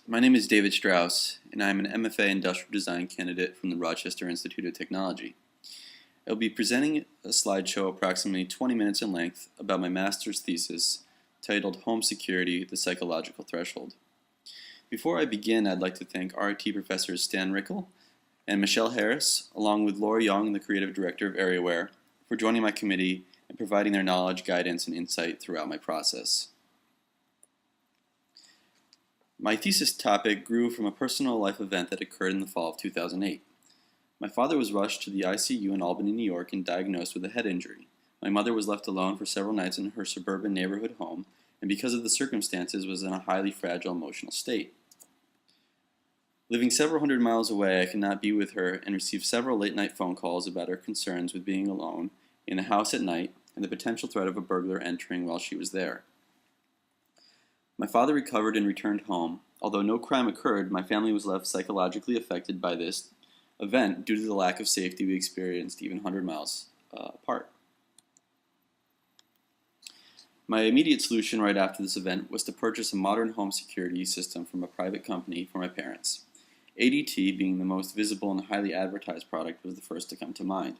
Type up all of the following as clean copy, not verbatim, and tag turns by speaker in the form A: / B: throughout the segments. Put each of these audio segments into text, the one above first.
A: My name is David Strauss, and I am an MFA Industrial Design candidate from the Rochester Institute of Technology. I will be presenting a slideshow approximately 20 minutes in length about my master's thesis titled Home Security, the Psychological Threshold. Before I begin, I'd like to thank RIT professors Stan Rickel and Michelle Harris, along with Laura Young, the creative director of AreaWare, for joining my committee and providing their knowledge, guidance, and insight throughout my process. My thesis topic grew from a personal life event that occurred in the fall of 2008. My father was rushed to the ICU in Albany, New York, and diagnosed with a head injury. My mother was left alone for several nights in her suburban neighborhood home, and because of the circumstances was in a highly fragile emotional state. Living several hundred miles away, I could not be with her and received several late-night phone calls about her concerns with being alone in the house at night and the potential threat of a burglar entering while she was there. My father recovered and returned home. Although no crime occurred, my family was left psychologically affected by this event due to the lack of safety we experienced even 100 miles apart. My immediate solution right after this event was to purchase a modern home security system from a private company for my parents. ADT, being the most visible and highly advertised product, was the first to come to mind.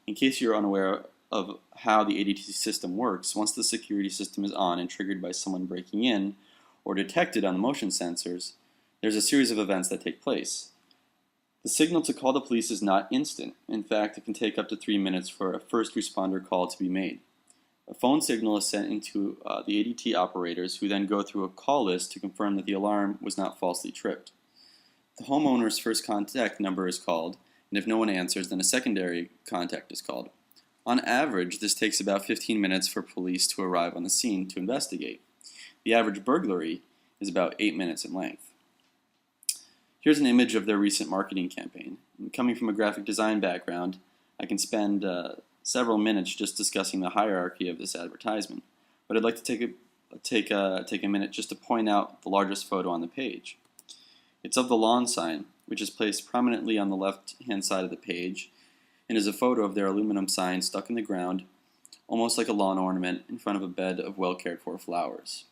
A: In case you're unaware of how the ADT system works, once the security system is on and triggered by someone breaking in or detected on the motion sensors, there's a series of events that take place. The signal to call the police is not instant. In fact, it can take up to 3 minutes for a first responder call to be made. A phone signal is sent into the ADT operators, who then go through a call list to confirm that the alarm was not falsely tripped. The homeowner's first contact number is called, and if no one answers, then a secondary contact is called. On average, this takes about 15 minutes for police to arrive on the scene to investigate. The average burglary is about 8 minutes in length. Here's an image of their recent marketing campaign. Coming from a graphic design background, I can spend several minutes just discussing the hierarchy of this advertisement, but I'd like to take a minute just to point out the largest photo on the page. It's of the lawn sign, which is placed prominently on the left-hand side of the page, and is a photo of their aluminum sign stuck in the ground, almost like a lawn ornament in front of a bed of well-cared-for flowers.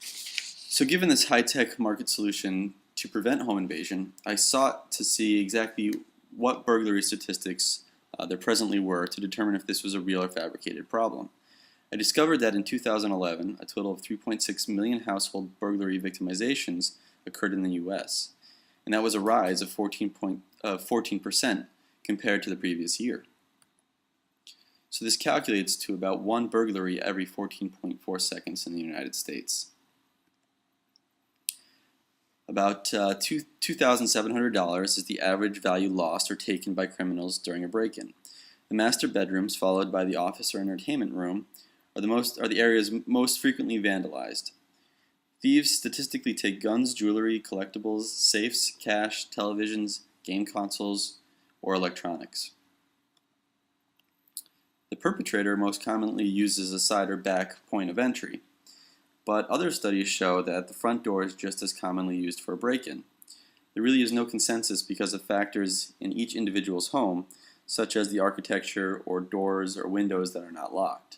A: So given this high-tech market solution to prevent home invasion, I sought to see exactly what burglary statistics there presently were to determine if this was a real or fabricated problem. I discovered that in 2011, a total of 3.6 million household burglary victimizations occurred in the U.S., and that was a rise of 14% compared to the previous year. So this calculates to about one burglary every 14.4 seconds in the United States. About $2,700 is the average value lost or taken by criminals during a break-in. The master bedrooms, followed by the office or entertainment room, are the areas most frequently vandalized. Thieves statistically take guns, jewelry, collectibles, safes, cash, televisions, game consoles, or electronics. The perpetrator most commonly uses a side or back point of entry, but other studies show that the front door is just as commonly used for a break-in. There really is no consensus because of factors in each individual's home, such as the architecture or doors or windows that are not locked.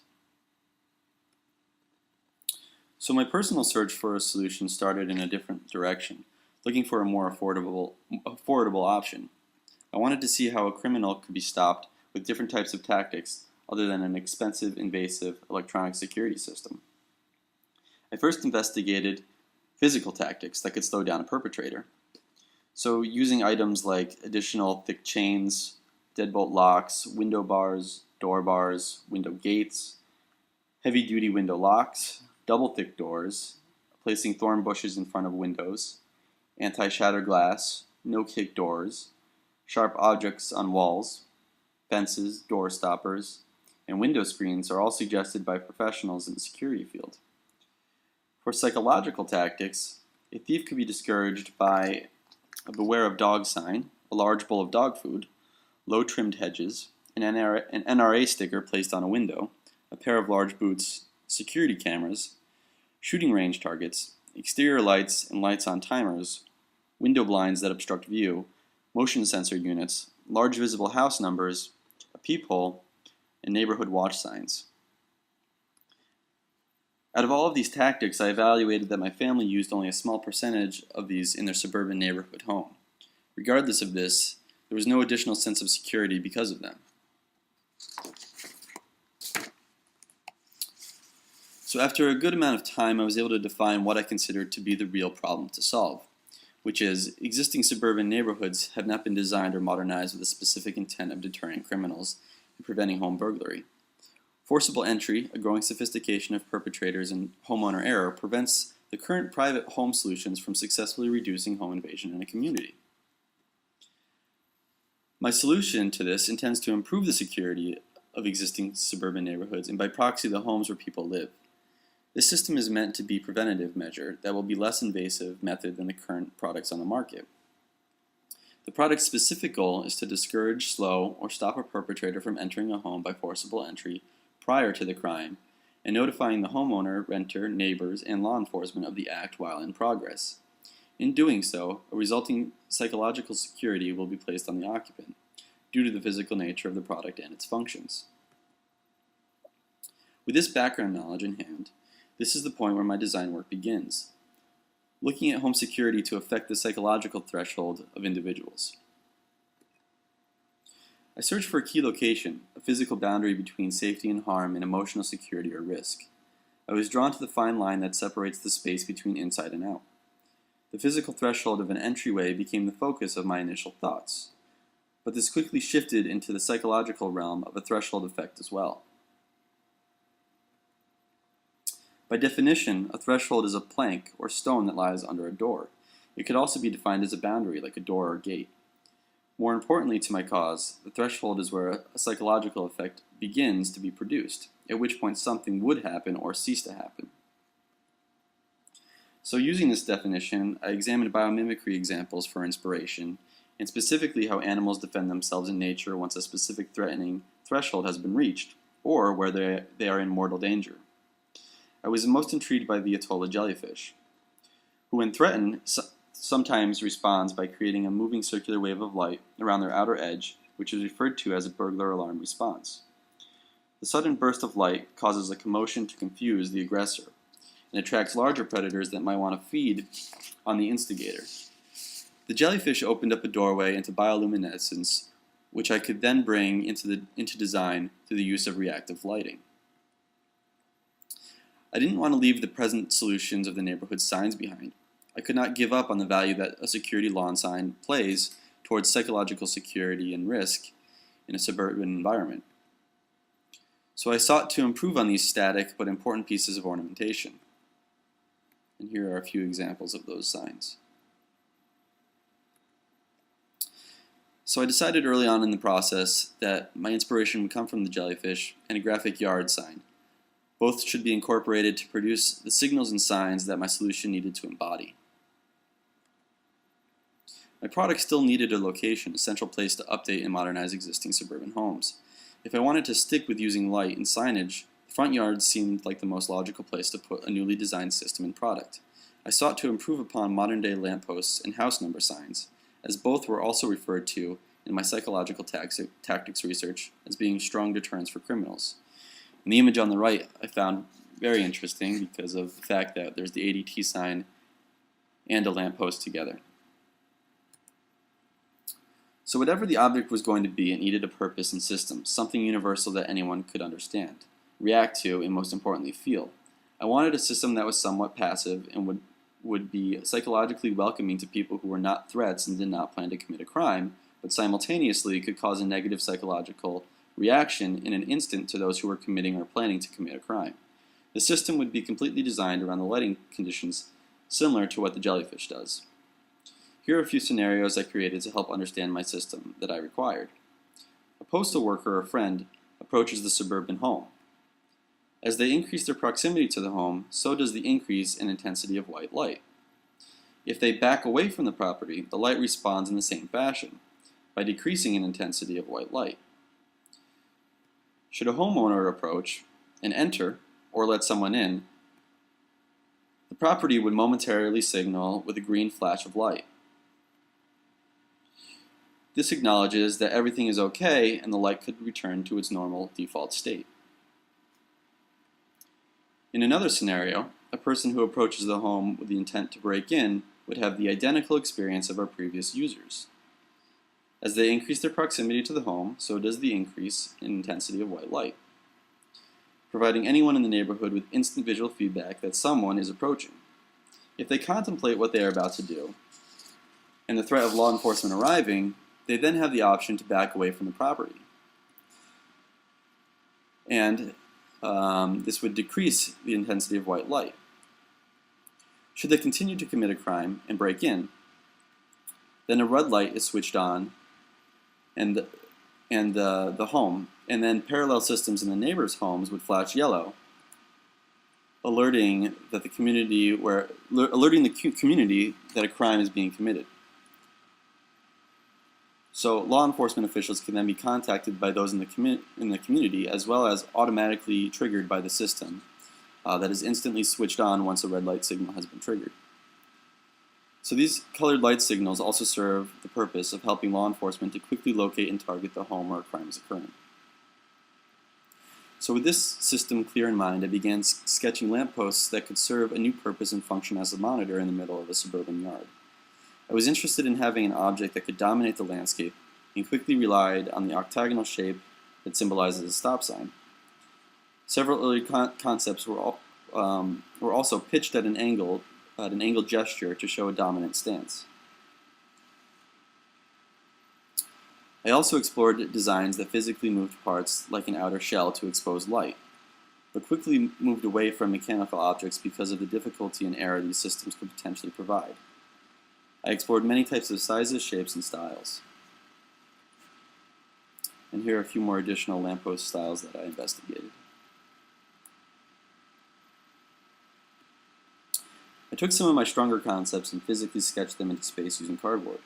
A: So my personal search for a solution started in a different direction, looking for a more affordable option. I wanted to see how a criminal could be stopped with different types of tactics other than an expensive, invasive electronic security system. I first investigated physical tactics that could slow down a perpetrator. So using items like additional thick chains, deadbolt locks, window bars, door bars, window gates, heavy-duty window locks, double-thick doors, placing thorn bushes in front of windows, anti-shatter glass, no-kick doors, sharp objects on walls, fences, door stoppers, and window screens are all suggested by professionals in the security field. For psychological tactics, a thief could be discouraged by a beware of dog sign, a large bowl of dog food, low-trimmed hedges, an NRA sticker placed on a window, a pair of large boots, security cameras, shooting range targets, exterior lights and lights on timers, window blinds that obstruct view, motion sensor units, large visible house numbers, a peephole, and neighborhood watch signs. Out of all of these tactics, I evaluated that my family used only a small percentage of these in their suburban neighborhood home. Regardless of this, there was no additional sense of security because of them. So after a good amount of time, I was able to define what I considered to be the real problem to solve, which is existing suburban neighborhoods have not been designed or modernized with a specific intent of deterring criminals and preventing home burglary. Forcible entry, a growing sophistication of perpetrators and homeowner error, prevents the current private home solutions from successfully reducing home invasion in a community. My solution to this intends to improve the security of existing suburban neighborhoods and by proxy the homes where people live. This system is meant to be a preventative measure that will be less invasive method than the current products on the market. The product's specific goal is to discourage, slow, or stop a perpetrator from entering a home by forcible entry prior to the crime and notifying the homeowner, renter, neighbors, and law enforcement of the act while in progress. In doing so, a resulting psychological security will be placed on the occupant due to the physical nature of the product and its functions. With this background knowledge in hand, this is the point where my design work begins, looking at home security to affect the psychological threshold of individuals. I searched for a key location, a physical boundary between safety and harm and emotional security or risk. I was drawn to the fine line that separates the space between inside and out. The physical threshold of an entryway became the focus of my initial thoughts, but this quickly shifted into the psychological realm of a threshold effect as well. By definition, a threshold is a plank or stone that lies under a door. It could also be defined as a boundary, like a door or gate. More importantly to my cause, the threshold is where a psychological effect begins to be produced, at which point something would happen or cease to happen. So using this definition, I examined biomimicry examples for inspiration, and specifically how animals defend themselves in nature once a specific threatening threshold has been reached, or where they are in mortal danger. I was most intrigued by the Atolla jellyfish, who when threatened sometimes responds by creating a moving circular wave of light around their outer edge, which is referred to as a burglar alarm response. The sudden burst of light causes a commotion to confuse the aggressor, and attracts larger predators that might want to feed on the instigator. The jellyfish opened up a doorway into bioluminescence, which I could then bring into design through the use of reactive lighting. I didn't want to leave the present solutions of the neighborhood signs behind. I could not give up on the value that a security lawn sign plays towards psychological security and risk in a suburban environment. So I sought to improve on these static but important pieces of ornamentation. And here are a few examples of those signs. So I decided early on in the process that my inspiration would come from the jellyfish and a graphic yard sign. Both should be incorporated to produce the signals and signs that my solution needed to embody. My product still needed a location, a central place to update and modernize existing suburban homes. If I wanted to stick with using light and signage, the front yard seemed like the most logical place to put a newly designed system and product. I sought to improve upon modern-day lampposts and house number signs, as both were also referred to in my psychological tactics research as being strong deterrents for criminals. And the image on the right I found very interesting because of the fact that there's the ADT sign and a lamppost together. So whatever the object was going to be, it needed a purpose and system, something universal that anyone could understand, react to, and most importantly feel. I wanted a system that was somewhat passive and would be psychologically welcoming to people who were not threats and did not plan to commit a crime, but simultaneously could cause a negative psychological reaction in an instant to those who were committing or planning to commit a crime. The system would be completely designed around the lighting conditions similar to what the jellyfish does. Here are a few scenarios I created to help understand my system that I required. A postal worker or friend approaches the suburban home. As they increase their proximity to the home, so does the increase in intensity of white light. If they back away from the property, the light responds in the same fashion, by decreasing in intensity of white light. Should a homeowner approach and enter, or let someone in, the property would momentarily signal with a green flash of light. This acknowledges that everything is okay and the light could return to its normal default state. In another scenario, a person who approaches the home with the intent to break in would have the identical experience of our previous users. As they increase their proximity to the home, so does the increase in intensity of white light, providing anyone in the neighborhood with instant visual feedback that someone is approaching. If they contemplate what they are about to do, and the threat of law enforcement arriving, they then have the option to back away from the property. And this would decrease the intensity of white light. Should they continue to commit a crime and break in, then a red light is switched on and the home, and then parallel systems in the neighbors' homes would flash yellow, alerting the community that a crime is being committed. So law enforcement officials can then be contacted by those in the community, as well as automatically triggered by the system that is instantly switched on once a red light signal has been triggered. So these colored light signals also serve the purpose of helping law enforcement to quickly locate and target the home where a crime is occurring. So with this system clear in mind, I began sketching lampposts that could serve a new purpose and function as a monitor in the middle of a suburban yard. I was interested in having an object that could dominate the landscape and quickly relied on the octagonal shape that symbolizes a stop sign. Several early concepts were also pitched at an angled gesture to show a dominant stance. I also explored designs that physically moved parts like an outer shell to expose light, but quickly moved away from mechanical objects because of the difficulty and error these systems could potentially provide. I explored many types of sizes, shapes, and styles. And here are a few more additional lamppost styles that I investigated. I took some of my stronger concepts and physically sketched them into space using cardboard.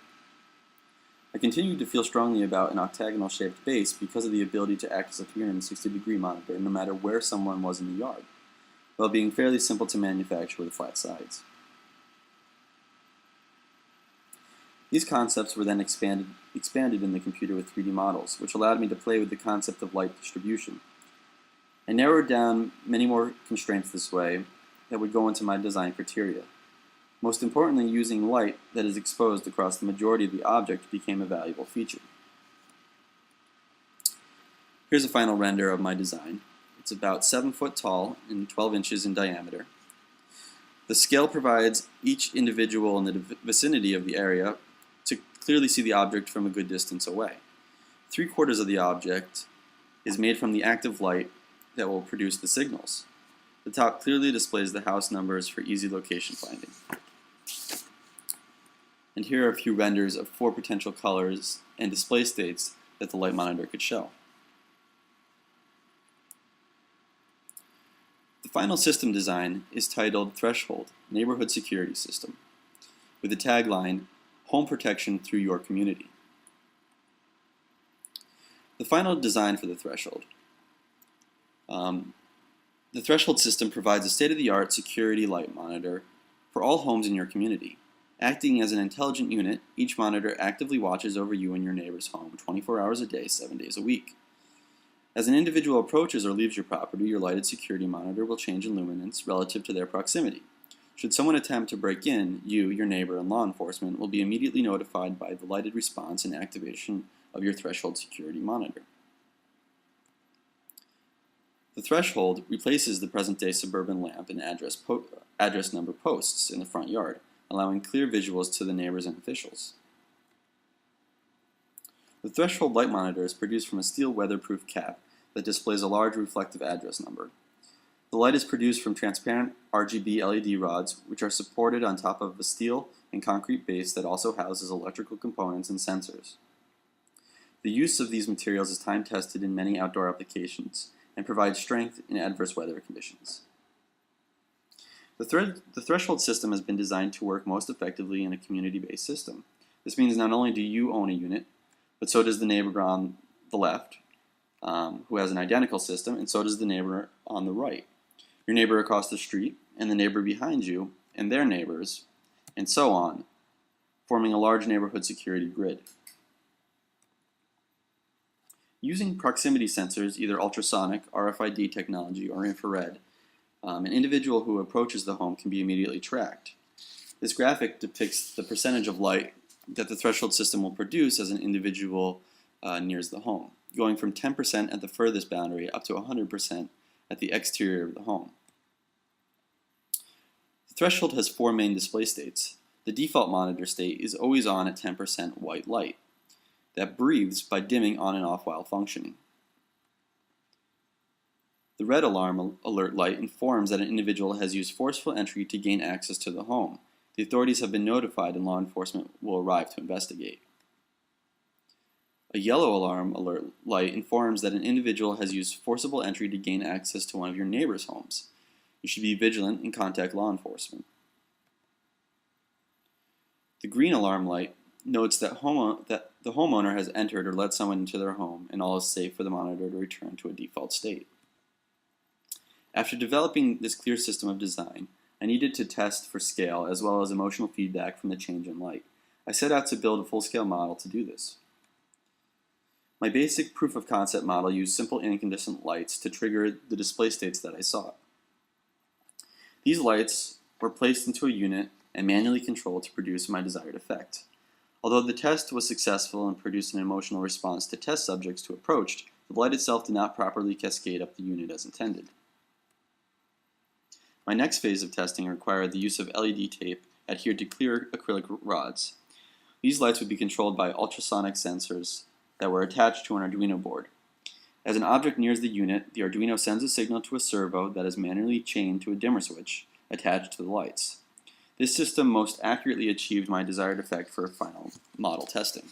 A: I continued to feel strongly about an octagonal shaped base because of the ability to act as a 360-degree monitor no matter where someone was in the yard, while being fairly simple to manufacture with flat sides. These concepts were then expanded in the computer with 3D models, which allowed me to play with the concept of light distribution. I narrowed down many more constraints this way that would go into my design criteria. Most importantly, using light that is exposed across the majority of the object became a valuable feature. Here's a final render of my design. It's about 7 foot tall and 12 inches in diameter. The scale provides each individual in the vicinity of the area to clearly see the object from a good distance away. 3/4 of the object is made from the active light that will produce the signals. The top clearly displays the house numbers for easy location finding. And here are a few renders of 4 potential colors and display states that the light monitor could show. The final system design is titled Threshold, Neighborhood Security System, with the tagline, Home Protection Through Your Community. The final design for the threshold. The threshold system provides a state-of-the-art security light monitor for all homes in your community. Acting as an intelligent unit, each monitor actively watches over you and your neighbor's home 24 hours a day, 7 days a week. As an individual approaches or leaves your property, your lighted security monitor will change in luminance relative to their proximity. Should someone attempt to break in, you, your neighbor, and law enforcement will be immediately notified by the lighted response and activation of your threshold security monitor. The threshold replaces the present-day suburban lamp and address number posts in the front yard, allowing clear visuals to the neighbors and officials. The threshold light monitor is produced from a steel weatherproof cap that displays a large reflective address number. The light is produced from transparent RGB LED rods, which are supported on top of a steel and concrete base that also houses electrical components and sensors. The use of these materials is time-tested in many outdoor applications and provides strength in adverse weather conditions. The threshold system has been designed to work most effectively in a community-based system. This means not only do you own a unit, but so does the neighbor on the left, who has an identical system, and so does the neighbor on the right, your neighbor across the street, and the neighbor behind you, and their neighbors, and so on, forming a large neighborhood security grid. Using proximity sensors, either ultrasonic, RFID technology, or infrared, An individual who approaches the home can be immediately tracked. This graphic depicts the percentage of light that the threshold system will produce as an individual nears the home, going from 10% at the furthest boundary up to 100% at the exterior of the home. The threshold has four main display states. The default monitor state is always on at 10% white light that breathes by dimming on and off while functioning. The red alarm alert light informs that an individual has used forceful entry to gain access to the home. The authorities have been notified and law enforcement will arrive to investigate. A yellow alarm alert light informs that an individual has used forcible entry to gain access to one of your neighbor's homes. You should be vigilant and contact law enforcement. The green alarm light notes that the homeowner has entered or let someone into their home and all is safe for the monitor to return to a default state. After developing this clear system of design, I needed to test for scale as well as emotional feedback from the change in light. I set out to build a full-scale model to do this. My basic proof of concept model used simple incandescent lights to trigger the display states that I sought. These lights were placed into a unit and manually controlled to produce my desired effect. Although the test was successful and produced an emotional response to test subjects who approached, the light itself did not properly cascade up the unit as intended. My next phase of testing required the use of LED tape adhered to clear acrylic rods. These lights would be controlled by ultrasonic sensors that were attached to an Arduino board. As an object nears the unit, the Arduino sends a signal to a servo that is manually chained to a dimmer switch attached to the lights. This system most accurately achieved my desired effect for final model testing.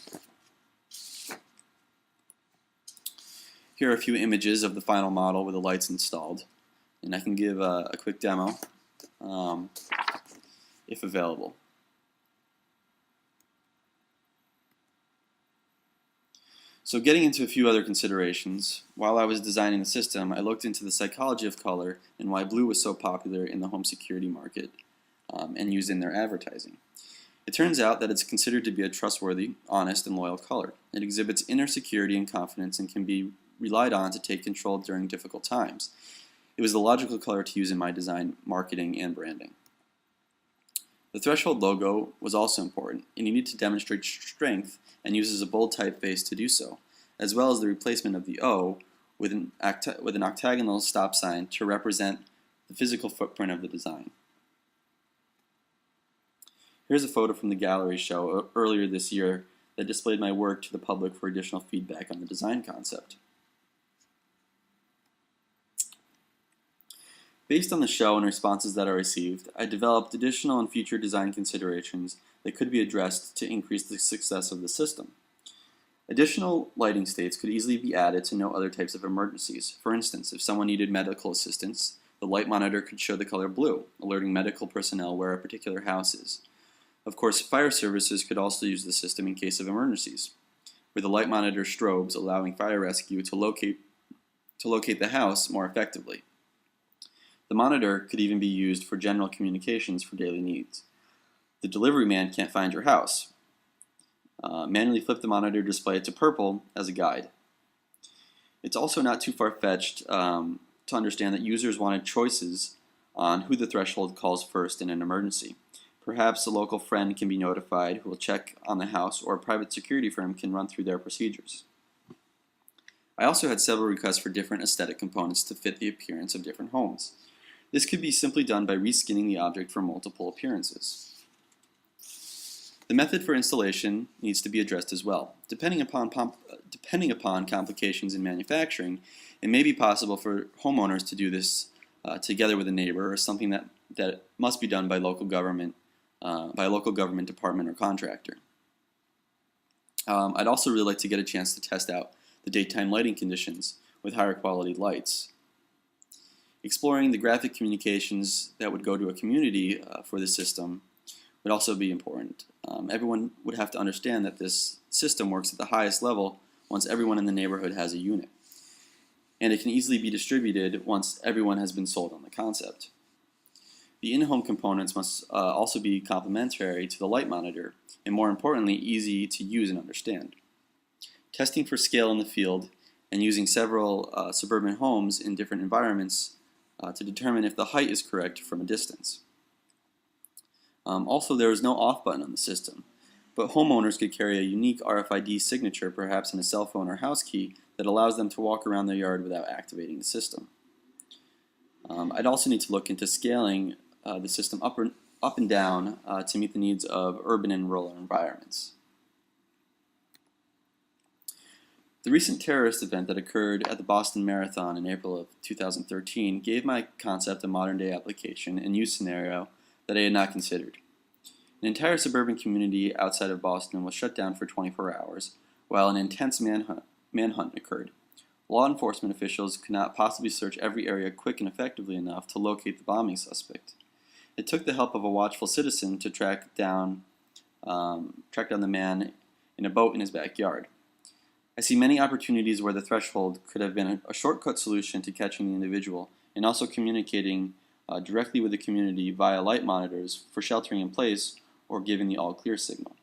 A: Here are a few images of the final model with the lights installed, and I can give a quick demo if available. So getting into a few other considerations, while I was designing the system, I looked into the psychology of color and why blue was so popular in the home security market and used in their advertising. It turns out that it's considered to be a trustworthy, honest, and loyal color. It exhibits inner security and confidence and can be relied on to take control during difficult times. It was the logical color to use in my design, marketing, and branding. The threshold logo was also important. It needed to demonstrate strength and uses a bold typeface to do so, as well as the replacement of the O with an octagonal stop sign to represent the physical footprint of the design. Here's a photo from the gallery show earlier this year that displayed my work to the public for additional feedback on the design concept. Based on the show and responses that I received, I developed additional and future design considerations that could be addressed to increase the success of the system. Additional lighting states could easily be added to note other types of emergencies. For instance, if someone needed medical assistance, the light monitor could show the color blue, alerting medical personnel where a particular house is. Of course, fire services could also use the system in case of emergencies, where the light monitor strobes allowing fire rescue to locate the house more effectively. The monitor could even be used for general communications for daily needs. The delivery man can't find your house. Manually flip the monitor display to purple as a guide. It's also not too far-fetched to understand that users wanted choices on who the threshold calls first in an emergency. Perhaps a local friend can be notified who will check on the house, or a private security firm can run through their procedures. I also had several requests for different aesthetic components to fit the appearance of different homes. This could be simply done by reskinning the object for multiple appearances. The method for installation needs to be addressed as well. Depending upon complications in manufacturing, it may be possible for homeowners to do this together with a neighbor, or something that must be done by a local government department or contractor. I'd also really like to get a chance to test out the daytime lighting conditions with higher quality lights. Exploring the graphic communications that would go to a community for the system would also be important. Everyone would have to understand that this system works at the highest level once everyone in the neighborhood has a unit. And it can easily be distributed once everyone has been sold on the concept. The in-home components must also be complementary to the light monitor, and more importantly, easy to use and understand. Testing for scale in the field and using several suburban homes in different environments to determine if the height is correct from a distance. Also, there is no off button on the system, but homeowners could carry a unique RFID signature, perhaps in a cell phone or house key, that allows them to walk around their yard without activating the system. I'd also need to look into scaling the system up and down to meet the needs of urban and rural environments. The recent terrorist event that occurred at the Boston Marathon in April of 2013 gave my concept a modern-day application and use scenario that I had not considered. An entire suburban community outside of Boston was shut down for 24 hours, while an intense manhunt occurred. Law enforcement officials could not possibly search every area quick and effectively enough to locate the bombing suspect. It took the help of a watchful citizen to track down the man in a boat in his backyard. I see many opportunities where the threshold could have been a shortcut solution to catching the individual and also communicating directly with the community via light monitors for sheltering in place or giving the all-clear signal.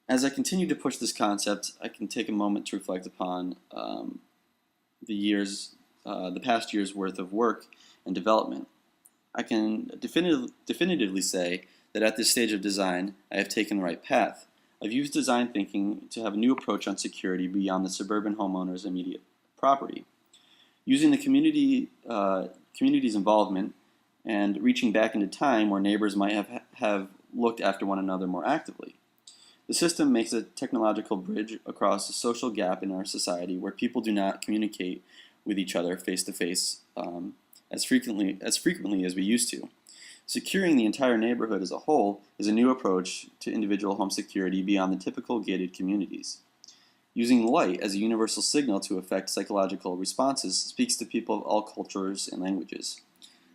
A: As I continue to push this concept, I can take a moment to reflect upon the past year's worth of work and development. I can definitively say that at this stage of design, I have taken the right path. I've used design thinking to have a new approach on security beyond the suburban homeowner's immediate property. Using the community's involvement and reaching back into time where neighbors might have looked after one another more actively. The system makes a technological bridge across a social gap in our society where people do not communicate with each other face-to-face as frequently as we used to. Securing the entire neighborhood as a whole is a new approach to individual home security beyond the typical gated communities. Using light as a universal signal to affect psychological responses speaks to people of all cultures and languages.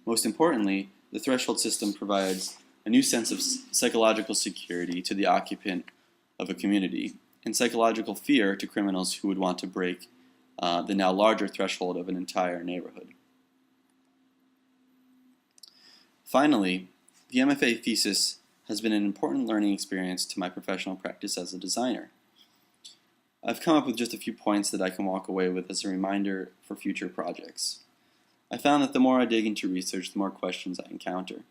A: Most importantly, the threshold system provides a new sense of psychological security to the occupant of a community and psychological fear to criminals who would want to break the now larger threshold of an entire neighborhood. Finally, the MFA thesis has been an important learning experience to my professional practice as a designer. I've come up with just a few points that I can walk away with as a reminder for future projects. I found that the more I dig into research, the more questions I encounter.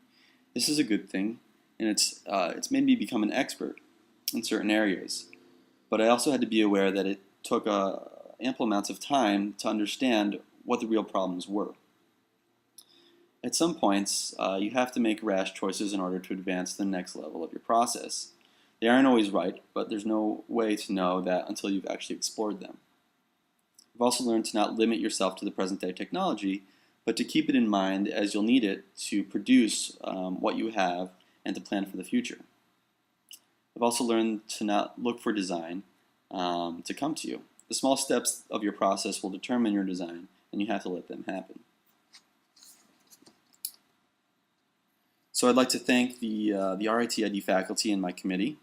A: This is a good thing, and it's made me become an expert in certain areas. But I also had to be aware that it took ample amounts of time to understand what the real problems were. At some points, you have to make rash choices in order to advance to the next level of your process. They aren't always right, but there's no way to know that until you've actually explored them. I've also learned to not limit yourself to the present-day technology, but to keep it in mind as you'll need it to produce what you have and to plan for the future. I've also learned to not look for design to come to you. The small steps of your process will determine your design, and you have to let them happen. So I'd like to thank the RIT-ID faculty and my committee,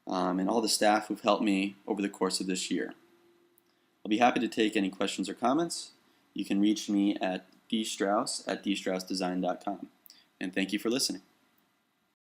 A: and all the staff who've helped me over the course of this year. I'll be happy to take any questions or comments. You can reach me at dstrauss@dstraussdesign.com. And thank you for listening.